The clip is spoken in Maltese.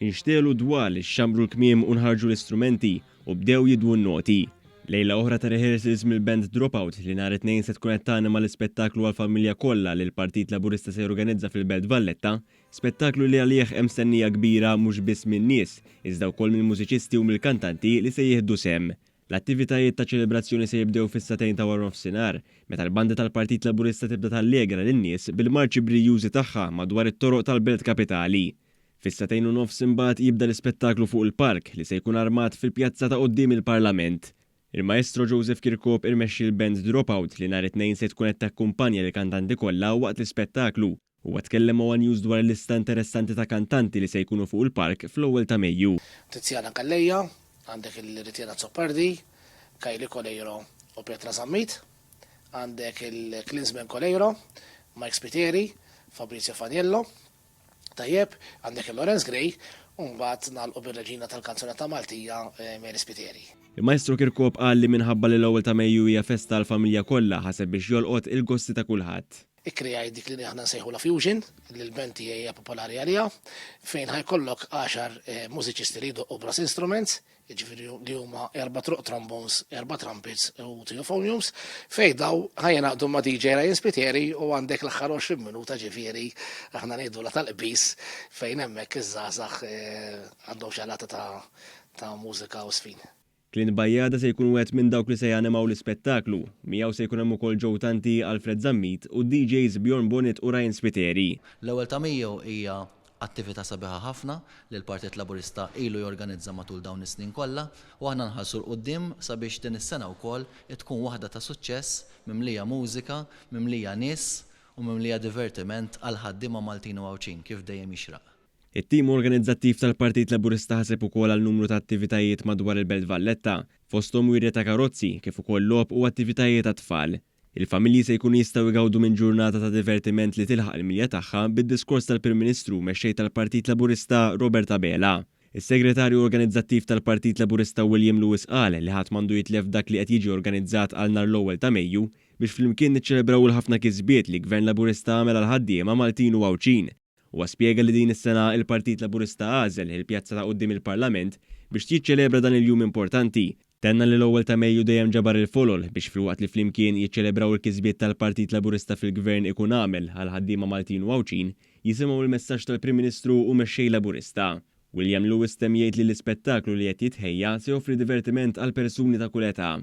Inxtelu dwar ix-xambru l-kmiem u nħarġu l-istrumenti u bdew jidwu n-noti. Lejla oħra ta' rehearsals mill-band Dropout li nhar it-tnejn se tkun qed tagħmel mal-ispettaklu għall-familja kollha li l-Partit Laburista se jorganizza fil-Belt Valletta, spettaklu li għalih hemm mstennija kbira mhux biss min-nies, iżda wkoll mill-mużiċisti u mill-kantanti li se jieħdu sehem. L-attivitajiet ta' ċelebrazzjoni se jibdew fis-satejn ta' wara nofsinhar, meta l-banda tal-Partit Laburista tibda tallegra lin-nies bil-marċi brijjużi tagħha madwar it-toroq tal-Belt Kapitali. Fis-satejn u nofs imbagħad jibda l-ispettaklu fuq il-park li se jkun armat fil-pjazza ta' quddiem il-Parlament. Il-Maestro Joseph Kirkhope irmexxi l-band Dropout li nhar it-tnejn se tkun qed takkumpanja lill-kantanti kollha waqt l-ispettaklu u tkellem ma' News dwar l-lista interessanti ta' kantanti li se jkunu fuq il-park fl-ewwel ta' Mejju. Tiziana Kallejja, għandek il-Ritiena Zoppardi, Kajli Kolejro u Petra Zammit, għandek il-Klinsman Kolejro, Mike Spiteri, Fabrizio Faniello, tajjeb, għandek il-Lorenz Gray, u mbagħad nagħlqu bir-reġina tal-kanzunetta Maltija Mary Spiteri. Il-Maestro Kirkhope qal li minħabba li l-ewwel ta' Mejju hija festa għall-familja kollha ħaseb biex jolqot il-gosti ta' kulħadd. Ikkreaj dik li aħna nsejħu la Fusion, li l-band hija popolari għalija, fejn ħajkollok 10 mużiċisti li jdoqqu brass instruments, jiġifieri li huma 4 truq trombones, 4 trumpets u euphoniums, fejn daw ħajnaqdu ma' DJ Ryan Spiteri u għandek l-aħħar 20 minuta ġifieri aħna ngħidu la tal-qbis fejn hemmhekk iż-żgħażagħ għandhom xalata ta' mużika u sfin. Clint Bajjada se jkun wieħed minn dawk li se janimaw l-ispettaklu, miegħu se jkun hemm ukoll ġewtanti Alfred Zammit u DJs Bjorn Bonnet u Ryan Spiteri. L-ewwel ta' Mejju hija attività sabiħa ħafna li l-Partit Laburista ilu jorganizza matul dawn is-snin kollha u aħna nħarsu l-qudiem sabiex din is-sena wkoll tkun waħda ta' suċċess mimlija mużika, mimlija nies u mimlija divertiment għal ħaddiema Maltin u Għawċin kif dejjem jixraq. It-tim organizzattiv tal-Partit Laburista ħaseb ukoll għal numru ta' attivitajiet madwar il-Belt Valletta, fosthom wirja ta' karozzi kif ukoll logħob u attivitajiet ta' tfal. Il-familji se jkunu jistgħu jgawdu minn ġurnata ta' divertiment li tilħaq il-milja tagħha bid-diskors tal-Prim Ministru mexxej tal-Partit Laburista Robert Abela. Is-Segretarju Organizzattiv tal-Partit Laburista William Lewis qal li ħadd m'għandu jitlef dak li qed jiġi organizzat għal nhar l-ewwel ta' Mejju biex flimkien niċċelebraw il-ħafna kisbiet li Gvern Laburista għamel għal ħaddiema Maltin u Għawċin. U spjega li din is-sena il-Partit Laburista għażel il-pjazza ta' quddiem il-Parlament biex jiċċelebra dan il-jum importanti. Tenna li l-ewwel ta' Mejju dejjem ġabar il-folol biex filwaqt li flimkien jiċċelebraw il-kisbiet tal-Partit Laburista fil-Gvern ikun għamel għal ħaddiema Maltin u Għawċin jisimgħu il-messaġġ tal-Prim Ministru u mexxej Laburista. William Lewis tem jgħid li l-ispettaklu li qed jitħejja se joffri divertiment għal persuni ta' kull età.